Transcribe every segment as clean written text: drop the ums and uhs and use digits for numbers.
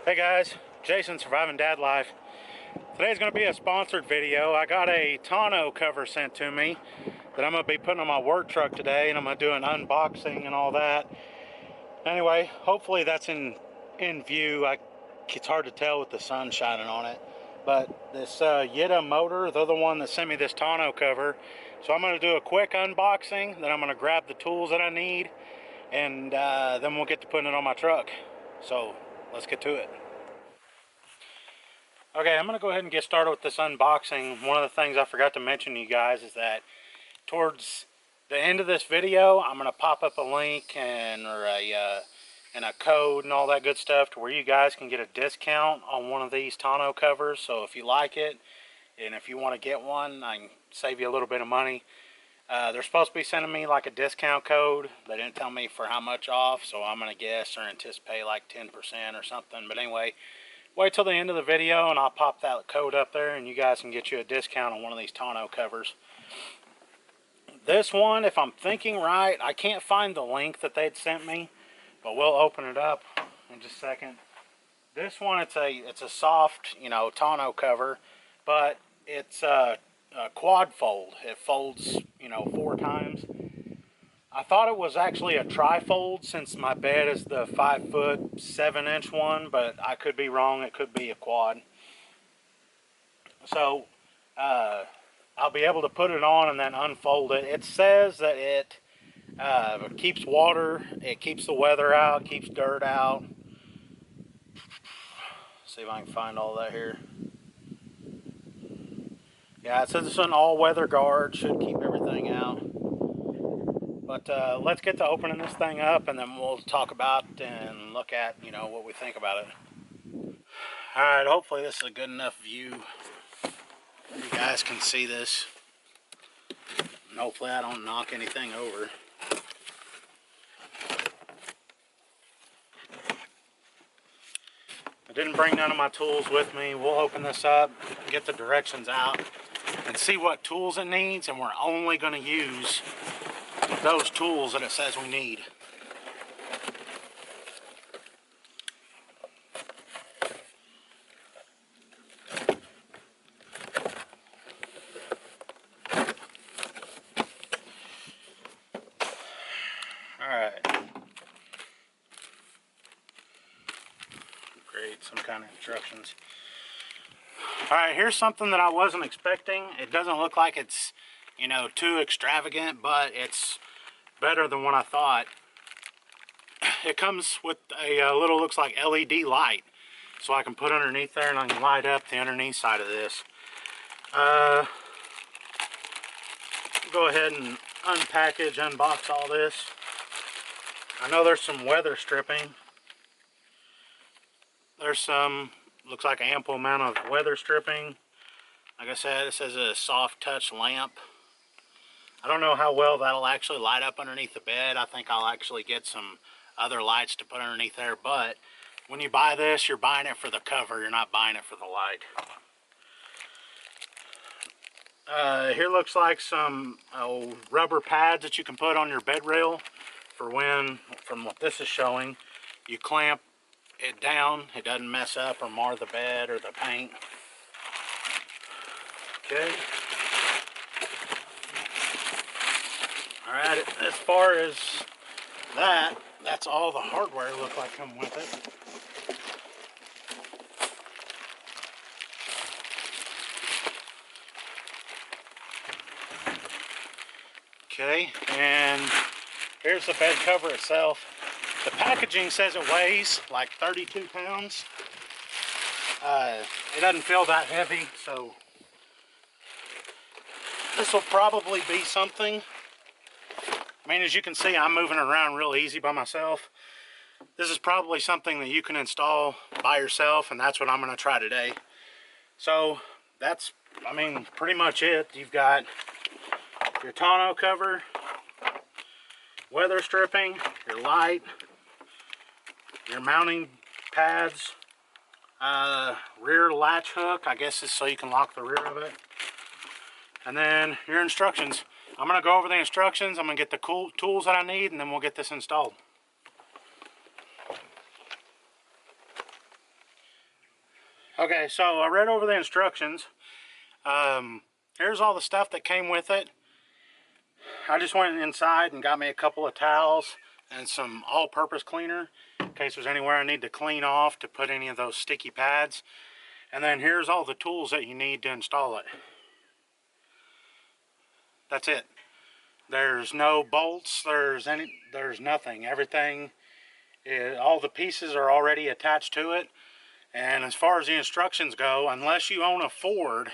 Hey guys, Jason, Surviving Dad Life. Today's going to be a sponsored video. I got a tonneau cover sent to me that I'm going to be putting on my work truck today, and I'm going to do an unboxing and all that. Anyway, hopefully that's in view. It's hard to tell with the sun shining on it. But this YitaMotor, they're the one that sent me this tonneau cover. So I'm going to do a quick unboxing, then I'm going to grab the tools that I need, and then we'll get to putting it on my truck. So let's get to it. Okay, I'm going to go ahead and get started with this unboxing. One of the things I forgot to mention to you guys is that towards the end of this video, I'm going to pop up a link and a code and all that good stuff to where you guys can get a discount on one of these tonneau covers. So if you like it and if you want to get one, I can save you a little bit of money. They're supposed to be sending me like a discount code. They didn't tell me for how much off, so I'm going to guess or anticipate like 10% or something. But anyway, wait till the end of the video and I'll pop that code up there and you guys can get you a discount on one of these tonneau covers. This one, if I'm thinking right, I can't find the link that they'd sent me, but we'll open it up in just a second. This one, it's a soft, tonneau cover, but it's a quad fold. It folds, 4 times. I thought it was actually a tri-fold since my bed is the 5'7" one, but I could be wrong. It could be a quad. So I'll be able to put it on and then unfold it. It says that it keeps water, it keeps the weather out, keeps dirt out. See if I can find all that here. Yeah, it says it's an all-weather guard, should keep everything out. But let's get to opening this thing up and then we'll talk about and look at, what we think about it. Alright, hopefully this is a good enough view. You guys can see this. And hopefully I don't knock anything over. I didn't bring none of my tools with me. We'll open this up, get the directions out, and see what tools it needs, and we're only going to use those tools that it says we need. Alright. Great, some kind of instructions. Alright, here's something that I wasn't expecting. It doesn't look like it's, too extravagant, but it's better than what I thought. It comes with a little, looks like LED light. So I can put underneath there and I can light up the underneath side of this. Go ahead and unpackage, unbox all this. I know there's some weather stripping. There's some, looks like ample amount of weather stripping. Like I said, it says a soft touch lamp. I don't know how well that'll actually light up underneath the bed. I think I'll actually get some other lights to put underneath there. But when you buy this, you're buying it for the cover. You're not buying it for the light. Here looks like some rubber pads that you can put on your bed rail for when, from what this is showing, you clamp it down. It doesn't mess up or mar the bed or the paint. Okay. Alright, as far as that's all the hardware look like come with it. Okay, and here's the bed cover itself. The packaging says it weighs like 32 pounds. It doesn't feel that heavy, so this will probably be something. I mean, as you can see, I'm moving around real easy by myself. This is probably something that you can install by yourself, and that's what I'm going to try today. So that's, pretty much it. You've got your tonneau cover, weather stripping, your light, your mounting pads, rear latch hook, I guess is so you can lock the rear of it, and then your instructions. I'm going to go over the instructions, I'm going to get the cool tools that I need, and then we'll get this installed. Okay, so I read over the instructions. Here's all the stuff that came with it. I just went inside and got me a couple of towels and some all-purpose cleaner in case there's anywhere I need to clean off to put any of those sticky pads. And then here's all the tools that you need to install it. That's it. There's no bolts, there's nothing. Everything, all the pieces are already attached to it. And as far as the instructions go, unless you own a Ford,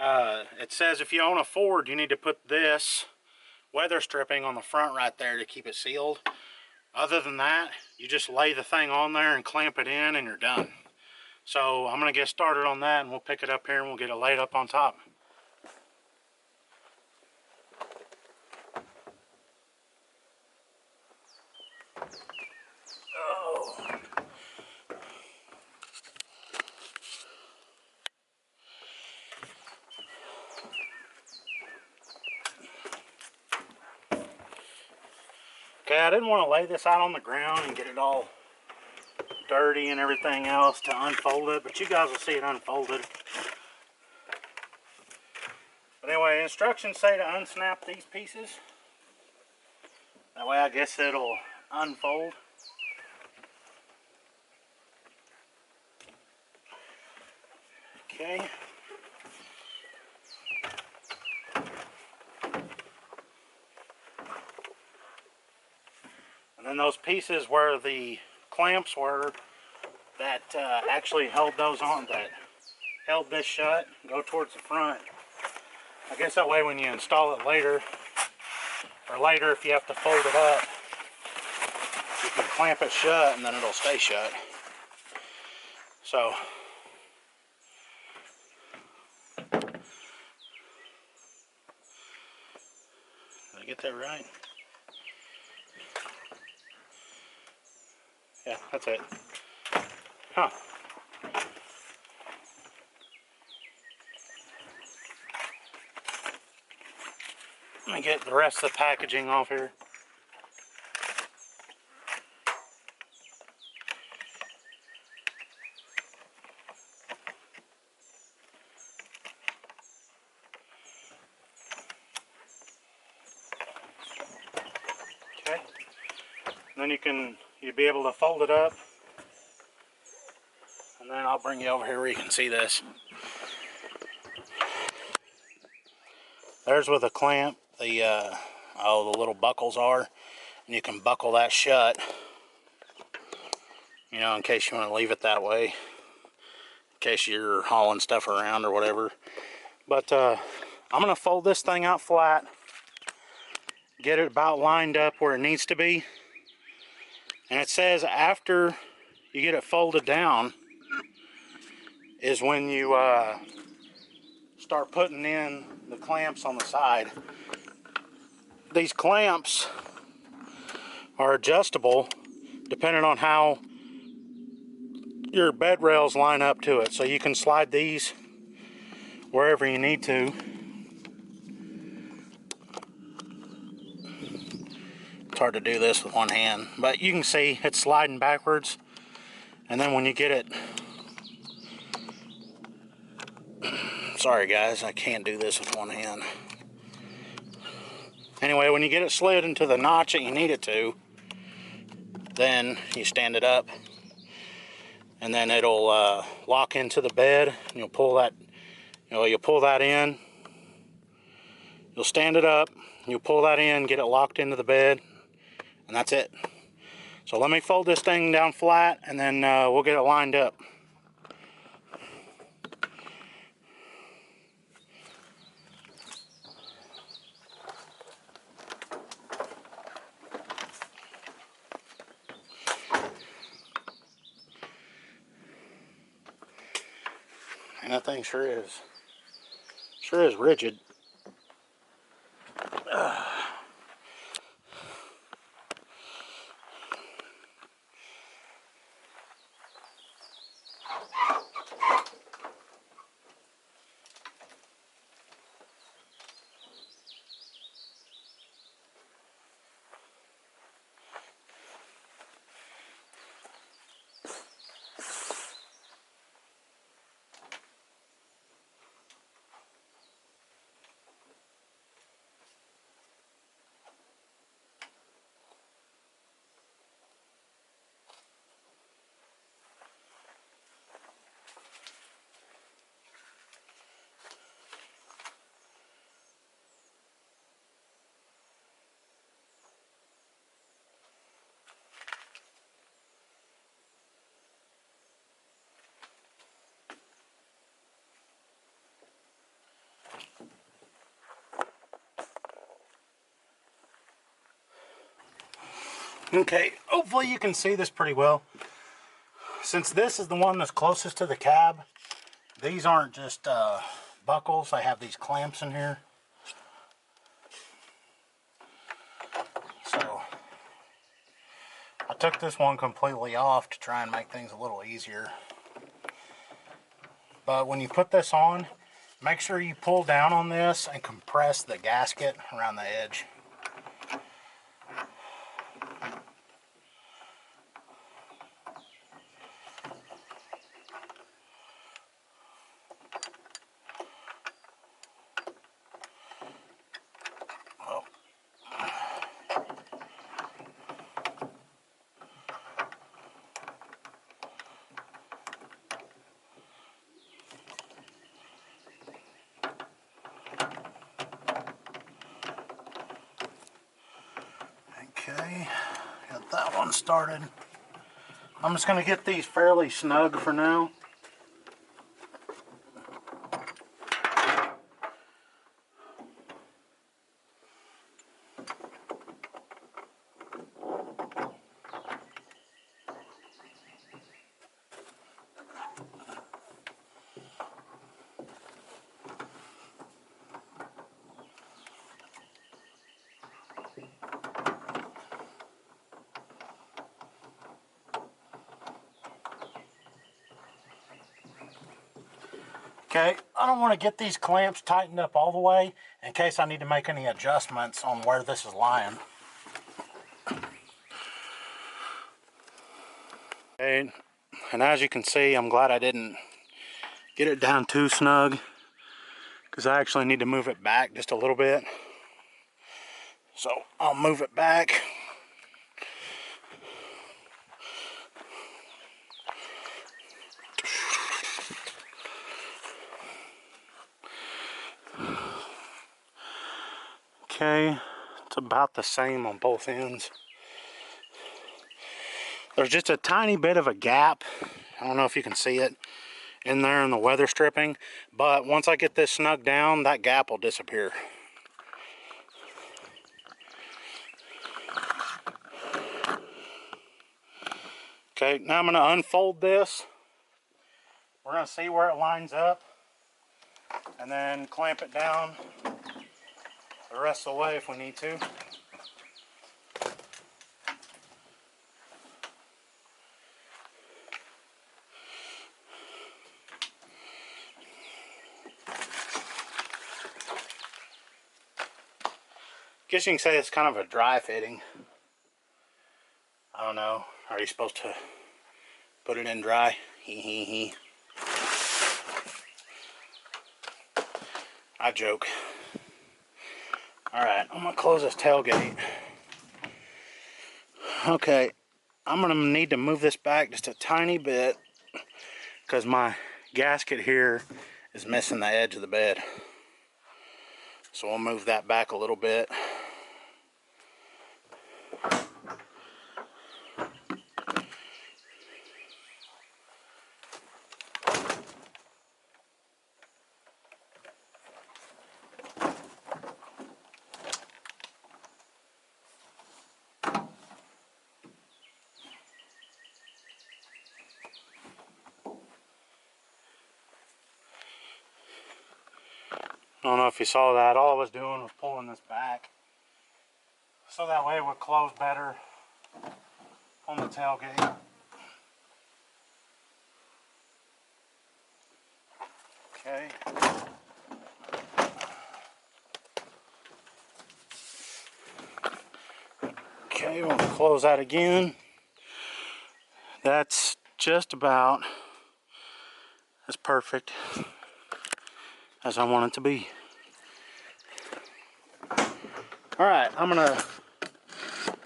it says if you own a Ford, you need to put this weather stripping on the front right there to keep it sealed. Other than that, you just lay the thing on there and clamp it in and you're done. So I'm going to get started on that and we'll pick it up here and we'll get it laid up on top. Okay, I didn't want to lay this out on the ground and get it all dirty and everything else to unfold it, but you guys will see it unfolded. But anyway, instructions say to unsnap these pieces. That way I guess it'll unfold. Okay. And then those pieces where the clamps were that actually held those on, that held this shut, go towards the front. I guess that way when you install it later, or later if you have to fold it up, you can clamp it shut and then it'll stay shut. So, did I get that right? Yeah, that's it. Huh. Let me get the rest of the packaging off here. Okay. And then you'll be able to fold it up. And then I'll bring you over here where you can see this. There's where the clamp, the little buckles are. And you can buckle that shut, you know, in case you want to leave it that way. In case you're hauling stuff around or whatever. But I'm going to fold this thing out flat. Get it about lined up where it needs to be. And it says after you get it folded down is when you start putting in the clamps on the side. These clamps are adjustable depending on how your bed rails line up to it. So you can slide these wherever you need to. It's hard to do this with one hand, but you can see it's sliding backwards. And then when you get it, sorry guys, I can't do this with one hand. Anyway, when you get it slid into the notch that you need it to, then you stand it up and then it'll lock into the bed and you'll pull that, you'll pull that in, you'll stand it up, you'll pull that in, get it locked into the bed, and that's it. So let me fold this thing down flat and then we'll get it lined up. And that thing sure is rigid. Okay, hopefully you can see this pretty well. Since this is the one that's closest to the cab, these aren't just buckles. I have these clamps in here. So I took this one completely off to try and make things a little easier. But when you put this on, make sure you pull down on this and compress the gasket around the edge. Okay, got that one started. I'm just going to get these fairly snug for now. Okay, I don't want to get these clamps tightened up all the way in case I need to make any adjustments on where this is lying. Okay, and as you can see, I'm glad I didn't get it down too snug because I actually need to move it back just a little bit. So I'll move it back. Okay, it's about the same on both ends. There's just a tiny bit of a gap. I don't know if you can see it in there in the weather stripping, but once I get this snug down, that gap will disappear. Okay, now I'm going to unfold this. We're going to see where it lines up and then clamp it down the rest of the way if we need to. Guess you can say it's kind of a dry fitting. I don't know. Are you supposed to put it in dry? Hee. I joke. Alright, I'm going to close this tailgate. Okay, I'm going to need to move this back just a tiny bit because my gasket here is missing the edge of the bed. So we'll move that back a little bit. I don't know if you saw that. All I was doing was pulling this back so that way it would close better on the tailgate. Okay. Okay, we'll close that again. That's just about as perfect as I want it to be. Alright, I'm going to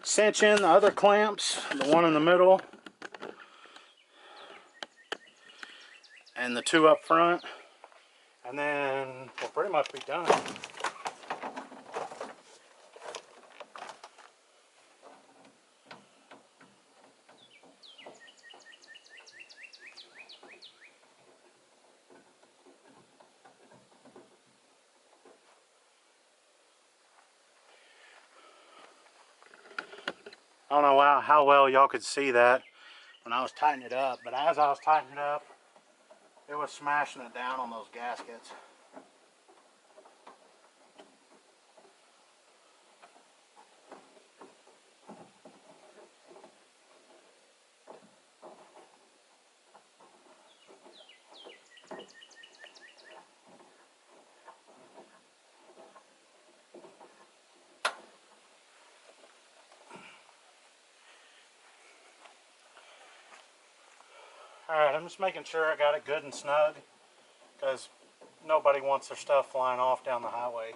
cinch in the other clamps, the one in the middle and the two up front, and then we'll pretty much be done. I don't know how well y'all could see that when I was tightening it up, but as I was tightening it up, it was smashing it down on those gaskets. Alright, I'm just making sure I got it good and snug, because nobody wants their stuff flying off down the highway.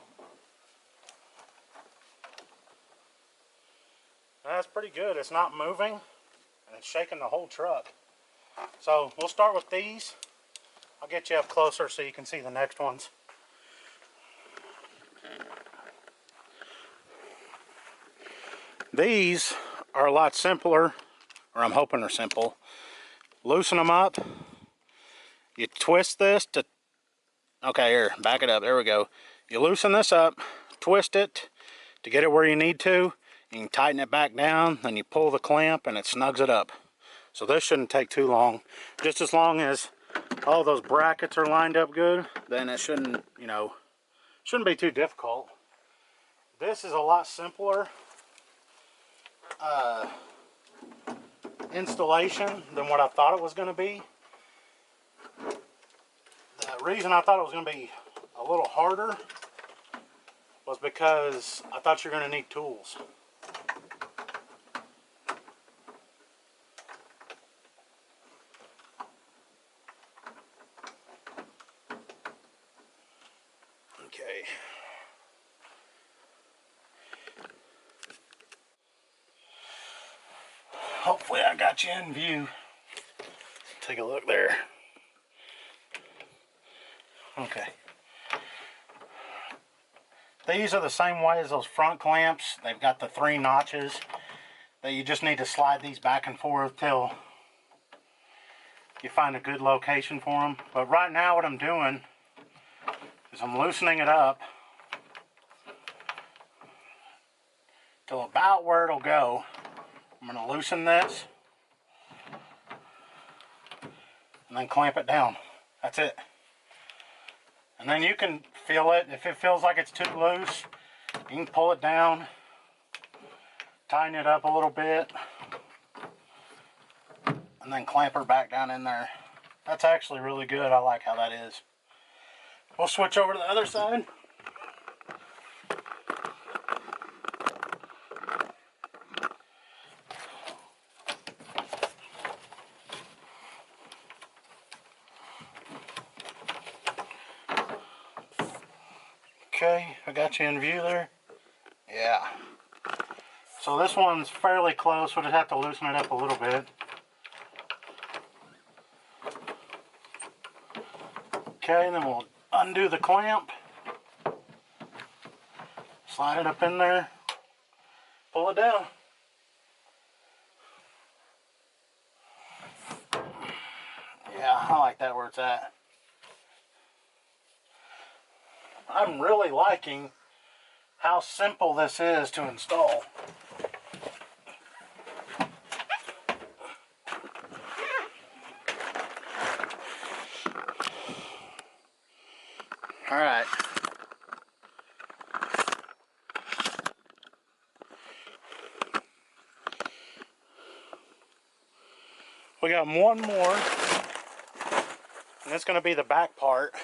That's pretty good. It's not moving, and it's shaking the whole truck. So we'll start with these. I'll get you up closer so you can see the next ones. These are a lot simpler, or I'm hoping they're simple. Loosen them up. You twist this to, okay, here, back it up, there we go. You loosen this up, twist it to get it where you need to. You can tighten it back down, then you pull the clamp and it snugs it up. So this shouldn't take too long. Just as long as all those brackets are lined up good, then it shouldn't, you know, shouldn't be too difficult. This is a lot simpler installation than what I thought it was going to be. The reason I thought it was going to be a little harder was because I thought you were going to need tools. Okay. Hopefully I got you in view. Take a look there. Okay. These are the same way as those front clamps. They've got the 3 notches that you just need to slide these back and forth till you find a good location for them. But right now what I'm doing is I'm loosening it up till about where it'll go. I'm going to loosen this and then clamp it down. That's it. And then you can feel it. If it feels like it's too loose, you can pull it down, tighten it up a little bit, and then clamp her back down in there. That's actually really good. I like how that is. We'll switch over to the other side. Okay, I got you in view there. Yeah. So this one's fairly close. We'll just have to loosen it up a little bit. Okay, and then we'll undo the clamp. Slide it up in there. Pull it down. Yeah, I like that where it's at. I'm really liking how simple this is to install. All right. We got one more, and it's going to be the back part,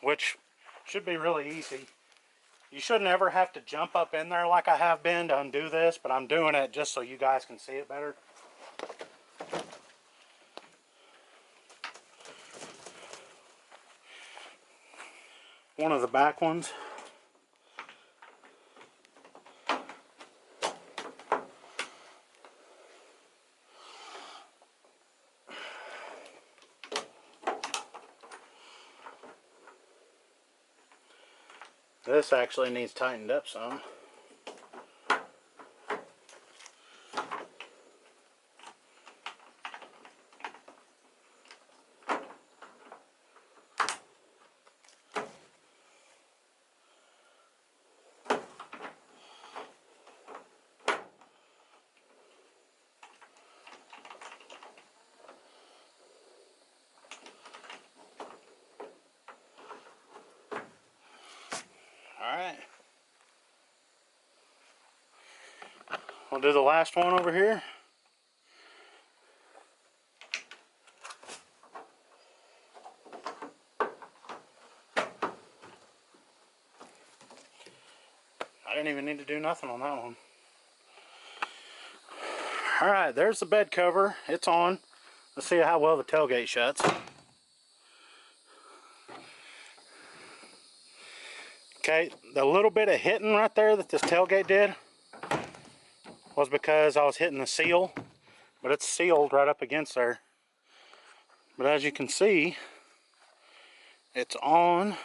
which should be really easy. You shouldn't ever have to jump up in there like I have been to undo this, but I'm doing it just so you guys can see it better. One of the back ones. This actually needs tightened up some. do the last one over here. I didn't even need to do nothing on that one. Alright, there's the bed cover. It's on. Let's see how well the tailgate shuts. Okay, the little bit of hitting right there that this tailgate did was because I was hitting the seal, but it's sealed right up against there. But as you can see, it's on,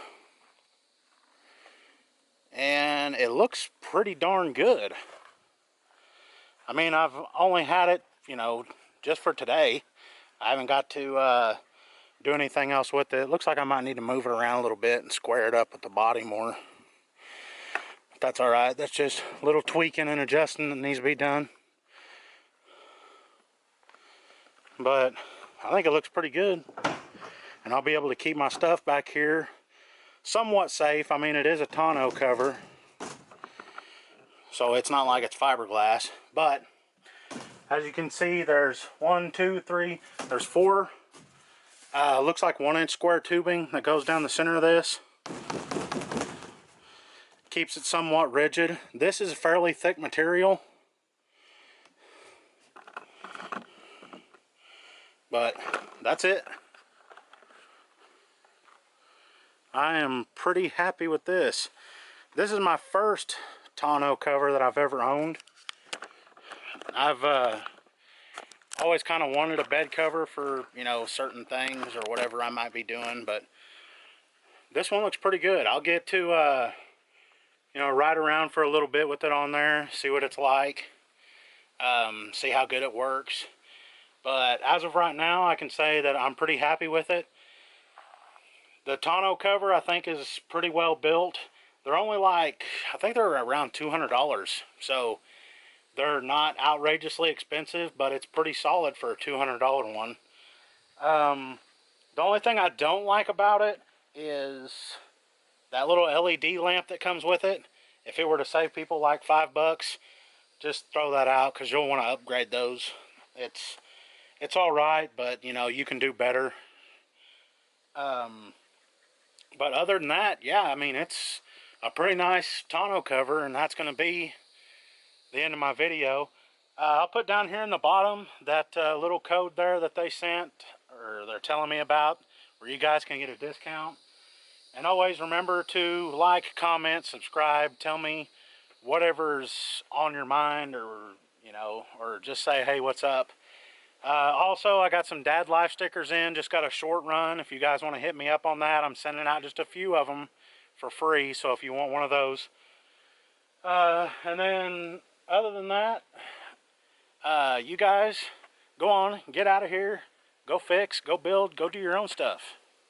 and it looks pretty darn good. I mean, I've only had it, you know, just for today. I haven't got to do anything else with it. It looks like I might need to move it around a little bit and square it up with the body more. But that's alright. That's just a little tweaking and adjusting that needs to be done. But I think it looks pretty good. And I'll be able to keep my stuff back here somewhat safe. I mean, it is a tonneau cover, so it's not like it's fiberglass. But as you can see, there's 1, 2, 3, there's 4 looks like 1-inch square tubing that goes down the center of this. Keeps it somewhat rigid. This is a fairly thick material, but that's it. I am pretty happy with this. This is my first tonneau cover that I've ever owned. I've always kind of wanted a bed cover for, you know, certain things or whatever I might be doing, but this one looks pretty good. I'll get to you know, ride around for a little bit with it on there, see what it's like, see how good it works. But as of right now, I can say that I'm pretty happy with it. The tonneau cover, I think, is pretty well built. They're only like, I think they're around $200, so they're not outrageously expensive, but it's pretty solid for a $200 one. The only thing I don't like about it is that little LED lamp that comes with it. If it were to save people like $5, just throw that out, because you'll want to upgrade those. It's all right, but you know, you can do better. But other than that, yeah, I mean, it's a pretty nice tonneau cover, and that's going to be the end of my video. I'll put down here in the bottom that little code there that they sent, or they're telling me about, where you guys can get a discount. And always remember to like, comment, subscribe, tell me whatever's on your mind, or, you know, or just say, hey, what's up? Also, I got some dad life stickers in, just got a short run. If you guys want to hit me up on that, I'm sending out just a few of them for free, so if you want one of those. And then, other than that, you guys go on, get out of here, go fix, go build, go do your own stuff.